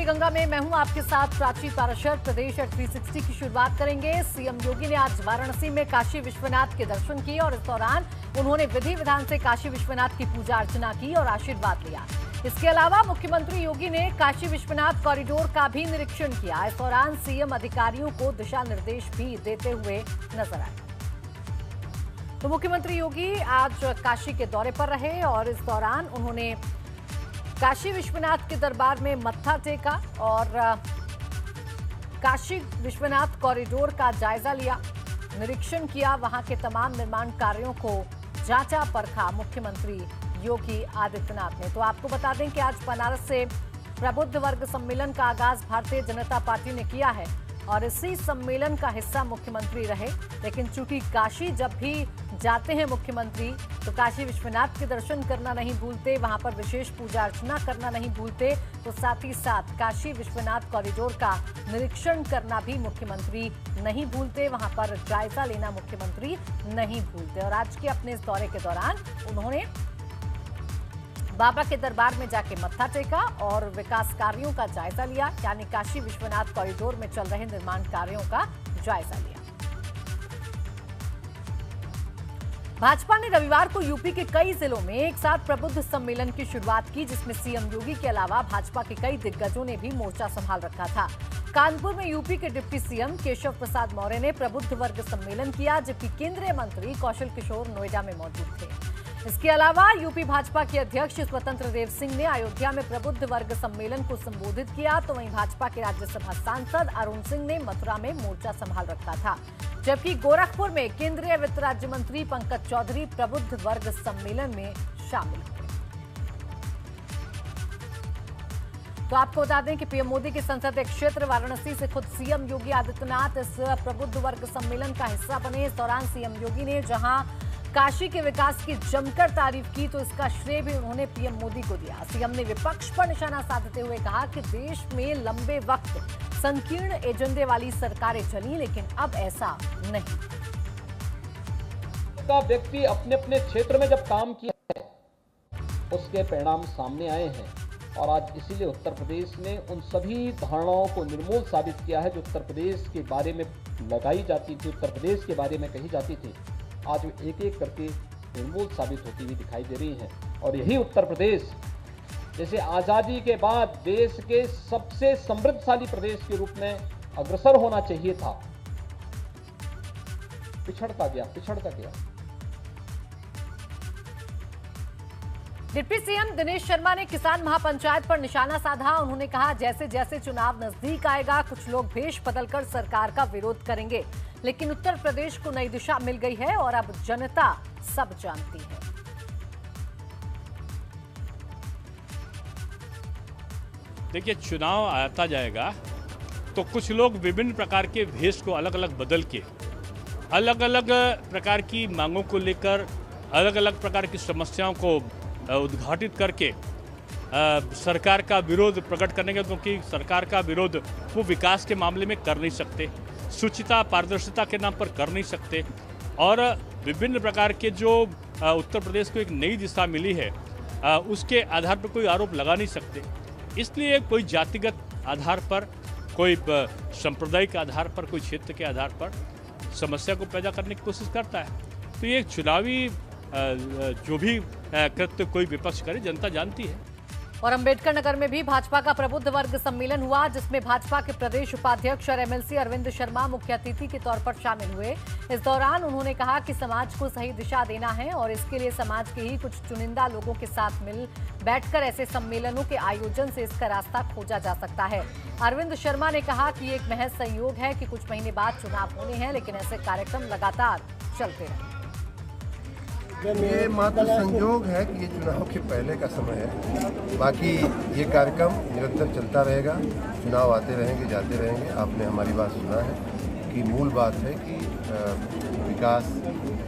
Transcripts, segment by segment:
नमामि गंगा में मैं हूं आपके साथ प्राची पाराशर। प्रदेश एट 360 की शुरुआत करेंगे। सीएम योगी ने आज वाराणसी में काशी विश्वनाथ के दर्शन किए और इस दौरान उन्होंने विधि विधान से काशी विश्वनाथ की पूजा अर्चना की और आशीर्वाद लिया। इसके अलावा मुख्यमंत्री योगी ने काशी विश्वनाथ कॉरिडोर का भी निरीक्षण किया। इस दौरान सीएम अधिकारियों को दिशा निर्देश भी देते हुए नजर आए। तो मुख्यमंत्री योगी आज काशी के दौरे पर रहे और इस दौरान उन्होंने काशी विश्वनाथ के दरबार में मत्था टेका और काशी विश्वनाथ कॉरिडोर का जायजा लिया, निरीक्षण किया, वहां के तमाम निर्माण कार्यों को जांचा परखा मुख्यमंत्री योगी आदित्यनाथ ने। तो आपको बता दें कि आज बनारस से प्रबुद्ध वर्ग सम्मेलन का आगाज भारतीय जनता पार्टी ने किया है और इसी सम्मेलन का हिस्सा मुख्यमंत्री रहे। लेकिन चूंकि काशी जब भी जाते हैं मुख्यमंत्री तो काशी विश्वनाथ के दर्शन करना नहीं भूलते, वहां पर विशेष पूजा अर्चना करना नहीं भूलते, तो साथ ही साथ काशी विश्वनाथ कॉरिडोर का निरीक्षण करना भी मुख्यमंत्री नहीं भूलते, वहां पर जायजा लेना मुख्यमंत्री नहीं भूलते। और आज के अपने इस दौरे के दौरान उन्होंने बाबा के दरबार में जाके मत्था टेका और विकास कार्यों का जायजा लिया, यानी काशी विश्वनाथ कॉरिडोर में चल रहे निर्माण कार्यों का जायजा लिया। भाजपा ने रविवार को यूपी के कई जिलों में एक साथ प्रबुद्ध सम्मेलन की शुरुआत की, जिसमें सीएम योगी के अलावा भाजपा के कई दिग्गजों ने भी मोर्चा संभाल रखा था। कानपुर में यूपी के डिप्टी सीएम केशव प्रसाद मौर्य ने प्रबुद्ध वर्ग सम्मेलन किया, जबकि केंद्रीय मंत्री कौशल किशोर नोएडा में मौजूद थे। इसके अलावा यूपी भाजपा के अध्यक्ष स्वतंत्र देव सिंह ने अयोध्या में प्रबुद्ध वर्ग सम्मेलन को संबोधित किया, तो वहीं भाजपा के राज्यसभा सांसद अरुण सिंह ने मथुरा में मोर्चा संभाल रखा था। जबकि गोरखपुर में केंद्रीय वित्त राज्य मंत्री पंकज चौधरी प्रबुद्ध वर्ग सम्मेलन में शामिल हुए। तो आपको बता दें कि पीएम मोदी के संसदीय क्षेत्र वाराणसी से खुद सीएम योगी आदित्यनाथ इस प्रबुद्ध वर्ग सम्मेलन का हिस्सा बने। इस दौरान सीएम योगी ने जहां काशी के विकास की जमकर तारीफ की, तो इसका श्रेय भी उन्होंने पीएम मोदी को दिया। सीएम ने विपक्ष पर निशाना साधते हुए कहा कि देश में लंबे वक्त संकीर्ण एजेंडे वाली सरकारें चली, लेकिन अब ऐसा नहीं। का व्यक्ति अपने अपने क्षेत्र में जब काम किया है उसके परिणाम सामने आए हैं और आज इसीलिए उत्तर प्रदेश ने उन सभी धारणाओं को निर्मूल साबित किया है जो उत्तर प्रदेश के बारे में लगाई जाती थी, उत्तर प्रदेश के बारे में कही जाती थी, आज वो एक एक करके निर्मूल साबित होती हुई दिखाई दे रही है। और यही उत्तर प्रदेश जैसे आज़ादी के बाद देश के सबसे समृद्धशाली प्रदेश के रूप में अग्रसर होना चाहिए था, पिछड़ता गया। डिप्टी सीएम दिनेश शर्मा ने किसान महापंचायत पर निशाना साधा। उन्होंने कहा जैसे जैसे चुनाव नजदीक आएगा कुछ लोग भेष बदलकर सरकार का विरोध करेंगे, लेकिन उत्तर प्रदेश को नई दिशा मिल गई है और अब जनता सब जानती है। देखिए, चुनाव आता जाएगा तो कुछ लोग विभिन्न प्रकार के भेष को अलग अलग बदल के अलग अलग प्रकार की मांगों को लेकर अलग अलग प्रकार की समस्याओं को उद्घाटित करके सरकार का विरोध प्रकट करने का, क्योंकि सरकार का विरोध वो विकास के मामले में कर नहीं सकते, शुचिता पारदर्शिता के नाम पर कर नहीं सकते और विभिन्न प्रकार के जो उत्तर प्रदेश को एक नई दिशा मिली है उसके आधार पर कोई आरोप लगा नहीं सकते। इसलिए कोई जातिगत आधार पर, कोई सांप्रदायिक आधार पर, कोई क्षेत्र के आधार पर समस्या को पैदा करने की कोशिश करता है। तो ये चुनावी जो भी कृत्य कोई विपक्ष करे जनता जानती है। और अंबेडकर नगर में भी भाजपा का प्रबुद्ध वर्ग सम्मेलन हुआ, जिसमें भाजपा के प्रदेश उपाध्यक्ष और एमएलसी अरविंद शर्मा मुख्य अतिथि के तौर पर शामिल हुए। इस दौरान उन्होंने कहा कि समाज को सही दिशा देना है और इसके लिए समाज के ही कुछ चुनिंदा लोगों के साथ मिल बैठकर ऐसे सम्मेलनों के आयोजन से इसका रास्ता खोजा जा सकता है। अरविंद शर्मा ने कहा कि ये एक महज संयोग है कि कुछ महीने बाद चुनाव होने हैं, लेकिन ऐसे कार्यक्रम लगातार चलते रहे। ये मात्र संयोग है कि ये चुनाव के पहले का समय है, बाकी ये कार्यक्रम निरंतर चलता रहेगा। चुनाव आते रहेंगे, जाते रहेंगे। आपने हमारी बात सुना है कि मूल बात है कि विकास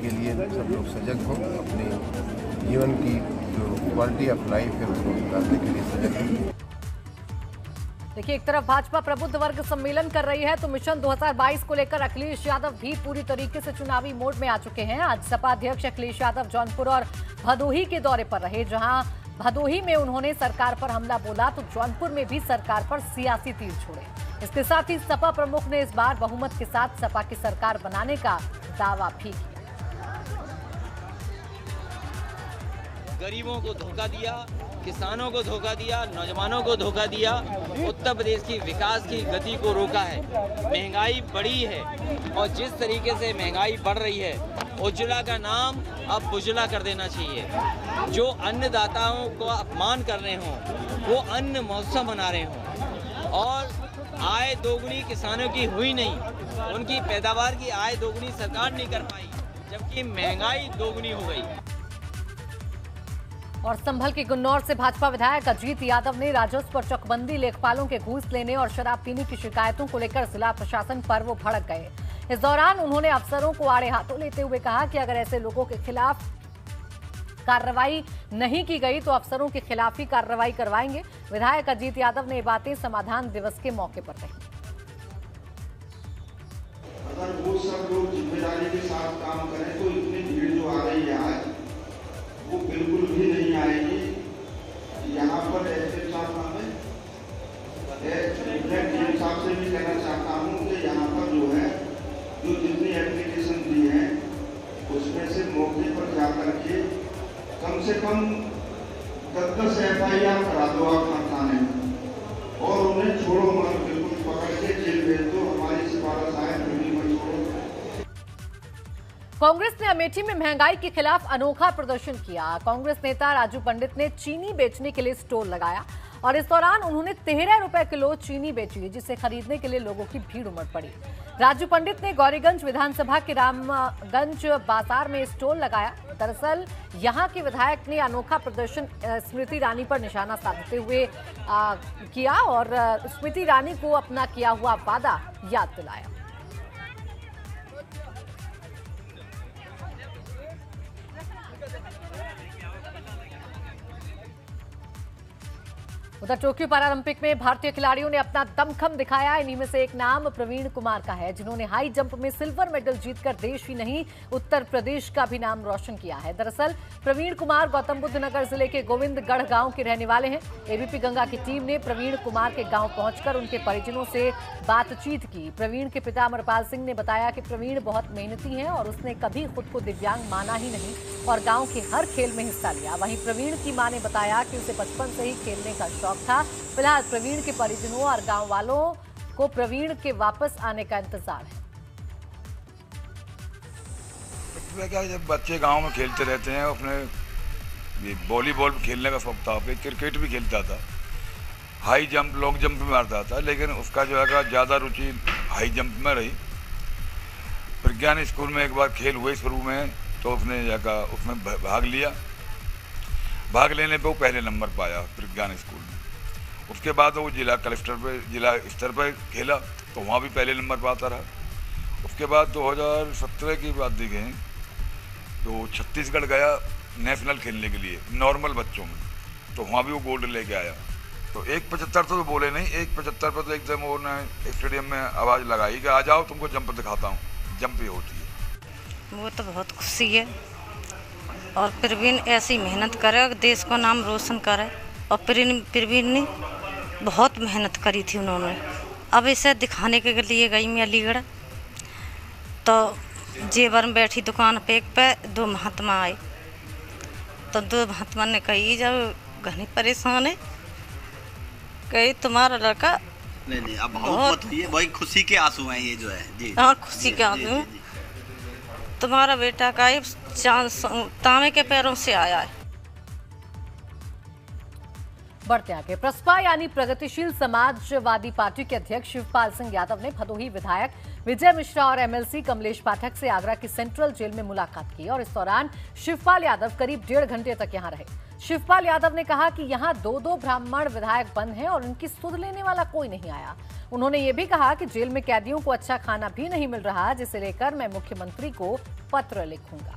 के लिए सब लोग सजग हों, अपने जीवन की जो क्वालिटी ऑफ लाइफ है उसको सुधारने के लिए सजग हों। देखिए, एक तरफ भाजपा प्रबुद्ध वर्ग सम्मेलन कर रही है तो मिशन 2022 को लेकर अखिलेश यादव भी पूरी तरीके से चुनावी मोड में आ चुके हैं। आज सपा अध्यक्ष अखिलेश यादव जौनपुर और भदोही के दौरे पर रहे, जहां भदोही में उन्होंने सरकार पर हमला बोला तो जौनपुर में भी सरकार पर सियासी तीर छोड़े। इसके साथ ही सपा प्रमुख ने इस बार बहुमत के साथ सपा की सरकार बनाने का दावा भी किया। गरीबों को धोखा दिया, किसानों को धोखा दिया, नौजवानों को धोखा दिया, उत्तर प्रदेश की विकास की गति को रोका है। महंगाई बढ़ी है और जिस तरीके से महंगाई बढ़ रही है, उज्ज्वला का नाम अब बुझला कर देना चाहिए। जो अन्नदाताओं को अपमान कर रहे हों वो अन्न महोत्सव मना रहे हों और आय दोगुनी किसानों की हुई नहीं, उनकी पैदावार की आय दोगुनी सरकार नहीं कर पाई, जबकि महंगाई दोगुनी हो गई। और संभल के गुन्नौर से भाजपा विधायक अजीत यादव ने राजस्व और चकबंदी लेखपालों के घूस लेने और शराब पीने की शिकायतों को लेकर जिला प्रशासन पर वो भड़क गए। इस दौरान उन्होंने अफसरों को आड़े हाथों लेते हुए कहा कि अगर ऐसे लोगों के खिलाफ कार्रवाई नहीं की गई तो अफसरों के खिलाफ ही कार्रवाई करवाएंगे। विधायक अजीत यादव ने ये बातें समाधान दिवस के मौके पर कही। अगर वो सब लोग जिम्मेदारी के साथ काम करें तो इतनी भीड़ जो आ रही है आज वो बिल्कुल भी नहीं आएगी। यहाँ पर एसपी साहब मैं डीएम साहब से भी कहना चाहता हूँ कि यहाँ पर जो है जो जितनी एप्लीकेशन दी है उसमें से मौके पर जाकर के कम से कम 10 FIR करा दो आप थाने में और उन्हें छोड़ो मत, बिल्कुल पकड़ के जेल भेज दो। हमारी सिफारिश है कांग्रेस ने अमेठी में महंगाई के खिलाफ अनोखा प्रदर्शन किया। कांग्रेस नेता राजू पंडित ने चीनी बेचने के लिए स्टॉल लगाया और इस दौरान उन्होंने 13 रुपए किलो चीनी बेची, जिसे खरीदने के लिए लोगों की भीड़ उमड़ पड़ी। राजू पंडित ने गौरीगंज विधानसभा के रामगंज बाजार में स्टॉल लगाया। दरअसल यहां के विधायक ने अनोखा प्रदर्शन स्मृति ईरानी पर निशाना साधते हुए किया और स्मृति ईरानी को अपना किया हुआ वादा याद दिलाया। उधर टोक्यो पैरालंपिक में भारतीय खिलाड़ियों ने अपना दमखम दिखाया। इन्हीं में से एक नाम प्रवीण कुमार का है, जिन्होंने हाई जंप में सिल्वर मेडल जीतकर देश ही नहीं उत्तर प्रदेश का भी नाम रोशन किया है। दरअसल प्रवीण कुमार गौतम बुद्ध नगर जिले के गोविंदगढ़ गांव के रहने वाले हैं। एबीपी गंगा की टीम ने प्रवीण कुमार के गांव पहुंचकर उनके परिजनों से बातचीत की। प्रवीण के पिता अमरपाल सिंह ने बताया कि प्रवीण बहुत मेहनती है और उसने कभी खुद को दिव्यांग माना ही नहीं और गाँव के हर खेल में हिस्सा लिया। वहीं प्रवीण की मां ने बताया कि उसे बचपन से ही खेलने का शौक था। फिलहाल प्रवीण के परिजनों और गांव वालों को प्रवीण के वापस आने का इंतजार है। इसमें क्या, जब बच्चे गांव में खेलते रहते हैं, अपने वॉलीबॉल खेलने का शौक था, क्रिकेट भी खेलता था, हाई जंप लॉन्ग जंप में मारता था, लेकिन उसका जो है ज़्यादा रुचि हाई जंप में रही। प्रज्ञान स्कूल में एक बार खेल हुए शुरू में, तो उसने उसमें भाग लिया। भाग लेने पे वो पहले नंबर पाया प्रज्ञान स्कूल में। उसके बाद वो जिला स्तर पर खेला तो वहाँ भी पहले नंबर पाता रहा। उसके बाद 2017 की बात दी गई तो छत्तीसगढ़ गया नेशनल खेलने के लिए नॉर्मल बच्चों में, तो वहाँ भी वो गोल्ड लेके आया। तो 1.75 तो बोले नहीं, 1.75 पर तो एकदम उन्होंने स्टेडियम में आवाज़ लगाई कि आ जाओ तुमको जंप दिखाता हूँ। जंप ही होती है। वो तो बहुत खुशी है और प्रवीण ऐसी मेहनत करे, देश का नाम रोशन करे। और प्रवीण ने बहुत मेहनत करी थी उन्होंने। अब इसे दिखाने के लिए गई मैं अलीगढ़, तो जेवर में बैठी दुकान पे 2 महात्मा आए। तो 2 महात्मा ने कही, जब घनी परेशान है, कही तुम्हारा लड़का नहीं अब बहुत हुई है, वही खुशी के आंसू हैं ये जो है जी। हाँ, खुशी के आंसू। तुम्हारा बेटा का तांबे के पैरों से आया है। बढ़ते आगे, प्रसपा यानी प्रगतिशील समाजवादी पार्टी के अध्यक्ष शिवपाल सिंह यादव ने भदोही विधायक विजय मिश्रा और एमएलसी कमलेश पाठक से आगरा की सेंट्रल जेल में मुलाकात की और इस दौरान शिवपाल यादव करीब 1.5 घंटे तक यहां रहे। शिवपाल यादव ने कहा कि यहां 2 ब्राह्मण विधायक बंद हैं और उनकी सुध लेने वाला कोई नहीं आया। उन्होंने ये भी कहा कि जेल में कैदियों को अच्छा खाना भी नहीं मिल रहा, जिसे लेकर मैं मुख्यमंत्री को पत्र लिखूंगा।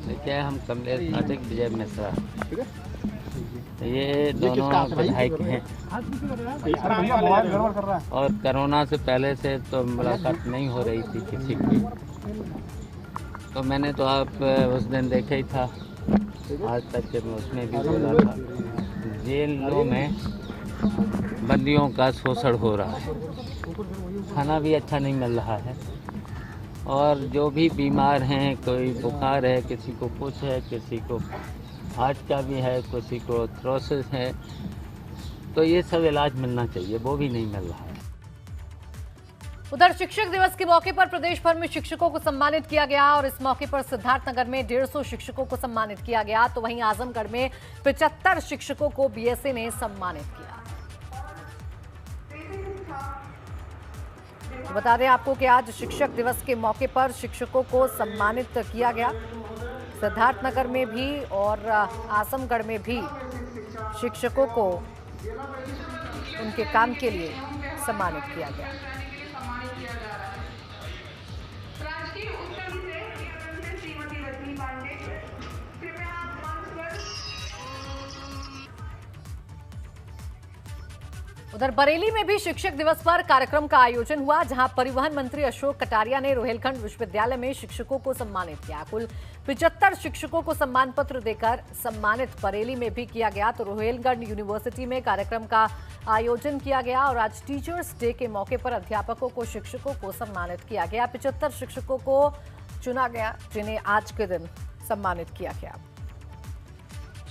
क्या हम कमलेश पाठक विजय मिश्रा, ये दोनों विधायक हैं और कोरोना से पहले से तो मुलाकात नहीं हो रही थी किसी की। तो मैंने तो आप उस दिन देखा ही था, आज तक के मैं उसमें भी बोला था, जेलों में बंदियों का शोषण हो रहा है, खाना भी अच्छा नहीं मिल रहा है, और जो भी बीमार हैं, कोई बुखार है, किसी को कुछ है, किसी को हार्ट का भी है, किसी को थ्रोसिस है, तो ये सब इलाज मिलना चाहिए, वो भी नहीं मिल रहा है। उधर शिक्षक दिवस के मौके पर प्रदेश भर में शिक्षकों को सम्मानित किया गया और इस मौके पर सिद्धार्थनगर में 150 शिक्षकों को सम्मानित किया गया, तो वहीं आजमगढ़ में 75 शिक्षकों को बीएसए ने सम्मानित किया। बता दें आपको कि आज शिक्षक दिवस के मौके पर शिक्षकों को सम्मानित किया गया, सिद्धार्थनगर में भी और आजमगढ़ में भी शिक्षकों को उनके काम के लिए सम्मानित किया गया। उधर बरेली में भी शिक्षक दिवस पर कार्यक्रम का आयोजन हुआ, जहां परिवहन मंत्री अशोक कटारिया ने रोहिलखंड विश्वविद्यालय में शिक्षकों को सम्मानित किया। कुल 75 शिक्षकों को सम्मान पत्र देकर सम्मानित बरेली में भी किया गया, तो रोहिलखंड यूनिवर्सिटी में कार्यक्रम का आयोजन किया गया और आज टीचर्स डे के मौके पर अध्यापकों को शिक्षकों को सम्मानित किया गया। 75 शिक्षकों को चुना गया, जिन्हें आज के दिन सम्मानित किया गया।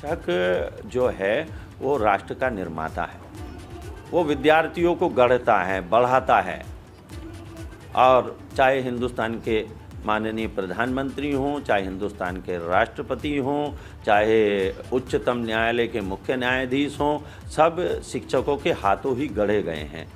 शिक्षक जो है वो राष्ट्र का निर्माता है, वो विद्यार्थियों को गढ़ता है, बढ़ाता है, और चाहे हिंदुस्तान के माननीय प्रधानमंत्री हों, चाहे हिंदुस्तान के राष्ट्रपति हों, चाहे उच्चतम न्यायालय के मुख्य न्यायाधीश हों, सब शिक्षकों के हाथों ही गढ़े गए हैं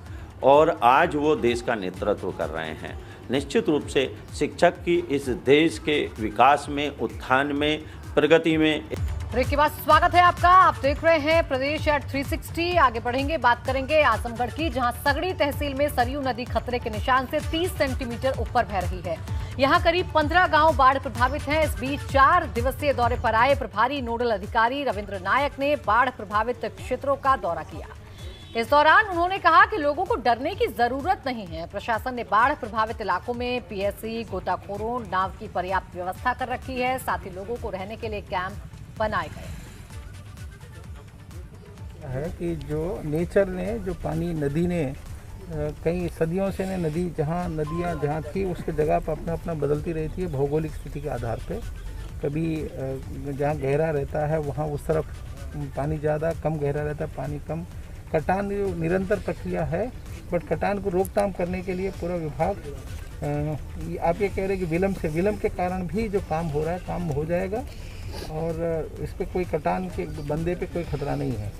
और आज वो देश का नेतृत्व कर रहे हैं। निश्चित रूप से शिक्षक की इस देश के विकास में, उत्थान में, प्रगति में। ब्रेक के बाद स्वागत है आपका, आप देख रहे हैं प्रदेश एट 360। आगे बढ़ेंगे, बात करेंगे आजमगढ़ की, जहां सगड़ी तहसील में सरयू नदी खतरे के निशान से 30 सेंटीमीटर ऊपर बह रही है। यहां करीब 15 गांव बाढ़ प्रभावित हैं। इस बीच 4 दिवसीय दौरे पर आए प्रभारी नोडल अधिकारी रविंद्र नायक ने बाढ़ प्रभावित क्षेत्रों का दौरा किया। इस दौरान उन्होंने कहा कि लोगों को डरने की जरूरत नहीं है। प्रशासन ने बाढ़ प्रभावित इलाकों में पीएससी, गोताखोरों, नाव की पर्याप्त व्यवस्था कर रखी है, साथ ही लोगों को रहने के लिए कैंप बनाए गए है कि जो नेचर ने, जो पानी नदी ने कई सदियों से नदी नदियाँ जहाँ थी उसके जगह पर अपना अपना बदलती रही थी भौगोलिक स्थिति के आधार पे। कभी जहाँ गहरा रहता है वहाँ उस तरफ पानी ज़्यादा, कम गहरा रहता है पानी कम। कटान जो निरंतर प्रक्रिया है, बट कटान को रोकथाम करने के लिए पूरा विभाग, आप ये कह रहे हैं कि विलम्ब के कारण भी जो काम हो रहा है काम हो जाएगा और इस पे कोई कटान के बंदे पे कोई खतरा नहीं है।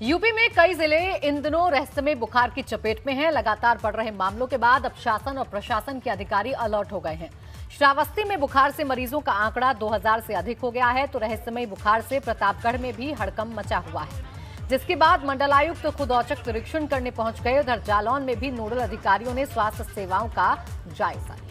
यूपी में कई जिले इन दिनों रहस्यमय बुखार की चपेट में हैं। लगातार बढ़ रहे मामलों के बाद अब शासन और प्रशासन के अधिकारी अलर्ट हो गए हैं। श्रावस्ती में बुखार से मरीजों का आंकड़ा 2000 से अधिक हो गया है, तो रहस्यमय बुखार से प्रतापगढ़ में भी हड़कंप मचा हुआ है, जिसके बाद मंडलायुक्त खुद औचक निरीक्षण करने पहुंच गए। उधर जालौन में भी नोडल अधिकारियों ने स्वास्थ्य सेवाओं का जायजा लिया।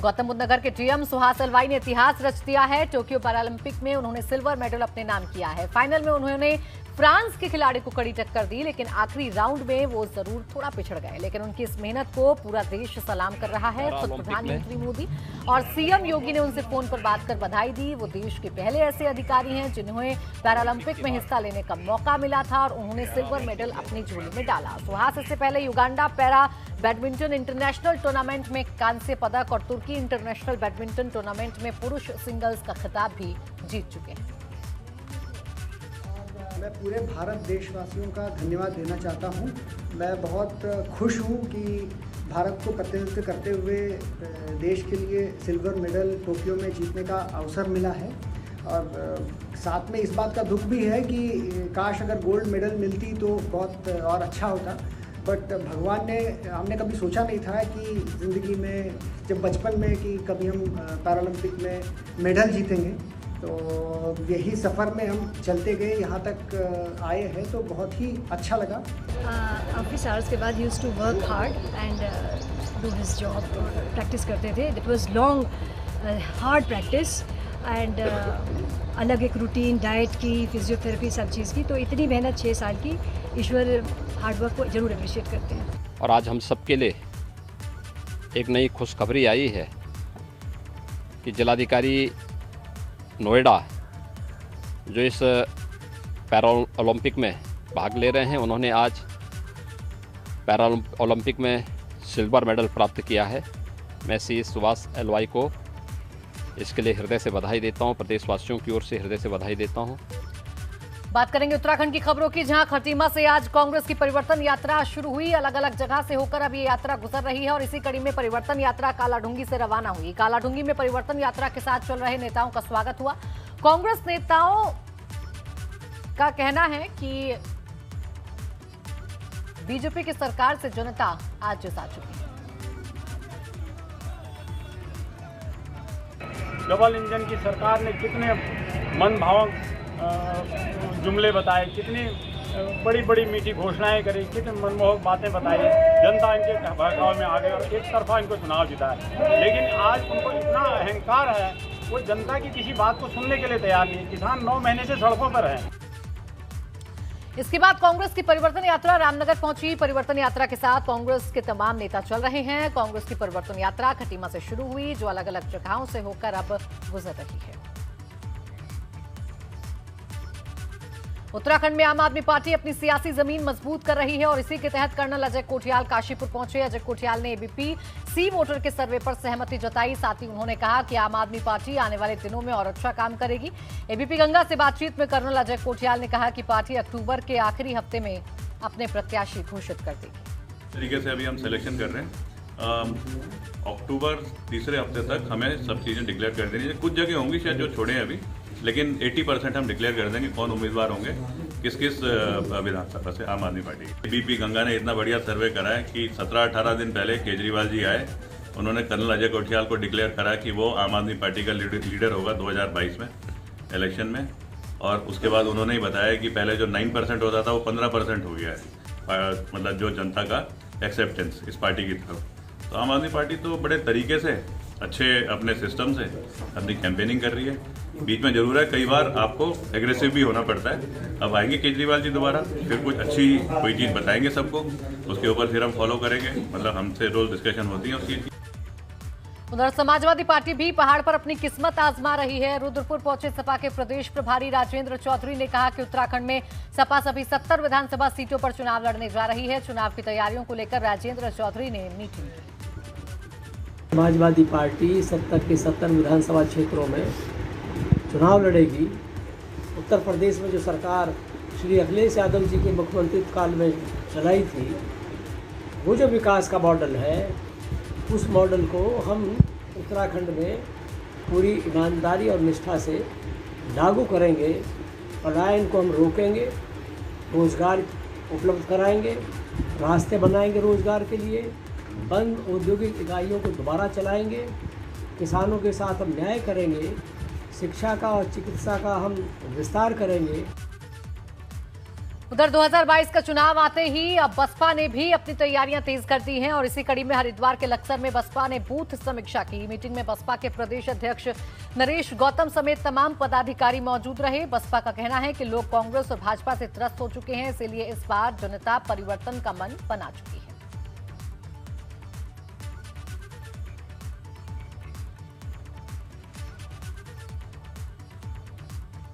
गौतम बुद्ध नगर के डीएम सुहास अलवाई ने इतिहास रच दिया है। टोक्यो पैरालंपिक में उन्होंने सिल्वर मेडल अपने नाम किया है। फाइनल में उन्होंने फ्रांस के खिलाड़ी को कड़ी टक्कर दी, लेकिन आखिरी राउंड में वो जरूर थोड़ा पिछड़ गए, लेकिन उनकी इस मेहनत को पूरा देश सलाम कर रहा है। खुद प्रधानमंत्री मोदी और सीएम योगी ने उनसे फोन पर बात कर बधाई दी। वो देश के पहले ऐसे अधिकारी हैं जिन्हें पैरालंपिक में हिस्सा लेने का मौका मिला था और उन्होंने सिल्वर मेडल अपनी झोली में डाला। सुहास इससे पहले Uganda para badminton international tournament में कांस्य पदक और तुर्की इंटरनेशनल बैडमिंटन टूर्नामेंट में पुरुष सिंगल्स का खिताब भी जीत चुके हैं। मैं पूरे भारत देशवासियों का धन्यवाद देना चाहता हूं। मैं बहुत खुश हूं कि भारत को प्रतिनिधित्व करते हुए देश के लिए सिल्वर मेडल टोक्यो में जीतने का अवसर मिला है, और साथ में इस बात का दुख भी है कि काश अगर गोल्ड मेडल मिलती तो बहुत और अच्छा होता। बट भगवान ने, हमने कभी सोचा नहीं था कि ज़िंदगी में जब बचपन में कि कभी हम पैरालंपिक में मेडल जीतेंगे, तो यही सफ़र में हम चलते गए, यहाँ तक आए हैं, तो बहुत ही अच्छा लगा। ऑफिस आवर्स के बाद used to work hard and do his job, practice करते थे। It was long hard practice, and अलग एक रूटीन, डाइट की, फिजियोथेरेपी, सब चीज़ की। तो इतनी मेहनत 6 साल की, ईश्वर हार्डवर्क को ज़रूर अप्रिशिएट करते हैं। और आज हम सबके लिए एक नई खुशखबरी आई है कि जिलाधिकारी नोएडा जो इस पैरा ओलंपिक में भाग ले रहे हैं, उन्होंने आज पैरा ओलंपिक में सिल्वर मेडल प्राप्त किया है। मैं सी सुभाष एलवाई को इसके लिए हृदय से बधाई देता हूं, प्रदेशवासियों की ओर से हृदय से बधाई देता हूं। बात करेंगे उत्तराखंड की खबरों की, जहां खटीमा से आज कांग्रेस की परिवर्तन यात्रा शुरू हुई। अलग अलग जगह से होकर अब ये यात्रा गुजर रही है और इसी कड़ी में परिवर्तन यात्रा कालाढूंगी से रवाना हुई। कालाढूंगी में परिवर्तन यात्रा के साथ चल रहे नेताओं का स्वागत हुआ। कांग्रेस नेताओं का कहना है कि बीजेपी की सरकार से जनता आज आ चुकी है। डबल इंजन की सरकार ने कितने मनभावक जुमले बताए, कितनी बड़ी बड़ी मीठी घोषणाएं करी, कितनी मनमोहक बातें बताई, जनता इनके बहकाव में आ गई और एक तरफा इनको चुनाव जीता है। लेकिन आज उनको इतना अहंकार है, वो जनता की किसी बात को सुनने के लिए तैयार नहीं है। किसान 9 महीने से सड़कों पर हैं। इसके बाद कांग्रेस की परिवर्तन यात्रा रामनगर पहुंची। परिवर्तन यात्रा के साथ कांग्रेस के तमाम नेता चल रहे हैं। कांग्रेस की परिवर्तन यात्रा खटीमा से शुरू हुई, जो अलग अलग जगहों से होकर अब गुजर रही है। उत्तराखंड में आम आदमी पार्टी अपनी सियासी जमीन मजबूत कर रही है और इसी के तहत कर्नल अजय कोठियाल काशीपुर पहुंचे। अजय कोठियाल ने एबीपी सी वोटर के सर्वे पर सहमति जताई। साथ ही उन्होंने कहा कि आम आदमी पार्टी आने वाले दिनों में और अच्छा काम करेगी। एबीपी गंगा से बातचीत में कर्नल अजय कोठियाल ने कहा कि पार्टी अक्टूबर के आखिरी हफ्ते में अपने प्रत्याशी घोषित कर देगी। तरीके से अभी हम सिलेक्शन कर रहे हैं। अक्टूबर तीसरे हफ्ते तक हमें सब चीज़ें डिक्लेयर कर देनी है। कुछ जगह होंगी शायद जो छोड़े हैं अभी, लेकिन 80% हम डिक्लेयर कर देंगे कौन उम्मीदवार होंगे किस किस विधानसभा से आम आदमी पार्टी। एबीपी गंगा ने इतना बढ़िया सर्वे करा है कि 17-18 दिन पहले केजरीवाल जी आए, उन्होंने कर्नल अजय कोठियाल को डिक्लेयर करा कि वो आम आदमी पार्टी का लीडर होगा 2022 में इलेक्शन में। और उसके बाद उन्होंने ही बताया कि पहले जो 9% होता था वो 15% हो गया है, मतलब जो जनता का एक्सेप्टेंस इस पार्टी की तरफ। तो आम आदमी पार्टी तो बड़े तरीके से अच्छे अपने सिस्टम से अपनी कैंपेनिंग कर रही है। बीच में जरूर है कई बार आपको एग्रेसिव भी होना पड़ता है। अब आएंगे केजरीवाल जी दोबारा, फिर कुछ अच्छी कोई चीज़ बताएंगे सबको, उसके ऊपर फिर हम फॉलो करेंगे। मतलब हमसे रोज डिस्कशन होती है उस चीज़ की। उधर समाजवादी पार्टी भी पहाड़ पर अपनी किस्मत आजमा रही है। रुद्रपुर पहुंचे सपा के प्रदेश प्रभारी राजेंद्र चौधरी ने कहा कि उत्तराखंड में सपा सभी 70 विधानसभा सीटों पर चुनाव लड़ने जा रही है। चुनाव की तैयारियों को लेकर राजेंद्र चौधरी ने मीटिंग की। समाजवादी पार्टी 70 के 70 विधानसभा क्षेत्रों में चुनाव लड़ेगी। उत्तर प्रदेश में जो सरकार श्री अखिलेश यादव जी के मुख्यमंत्रित्व काल में चलाई थी, वो जो विकास का मॉडल है, उस मॉडल को हम उत्तराखंड में पूरी ईमानदारी और निष्ठा से लागू करेंगे। पलायन को हम रोकेंगे, रोजगार उपलब्ध कराएंगे, रास्ते बनाएंगे रोजगार के लिए, बंद औद्योगिक इकाइयों को दोबारा चलाएंगे, किसानों के साथ हम न्याय करेंगे, शिक्षा का और चिकित्सा का हम विस्तार करेंगे। उधर 2022 का चुनाव आते ही अब बसपा ने भी अपनी तैयारियां तेज कर दी हैं और इसी कड़ी में हरिद्वार के लक्सर में बसपा ने बूथ समीक्षा की। मीटिंग में बसपा के प्रदेश अध्यक्ष नरेश गौतम समेत तमाम पदाधिकारी मौजूद रहे। बसपा का कहना है कि लोग कांग्रेस और भाजपा से त्रस्त हो चुके हैं, इसीलिए इस बार जनता परिवर्तन का मन बना चुकी है।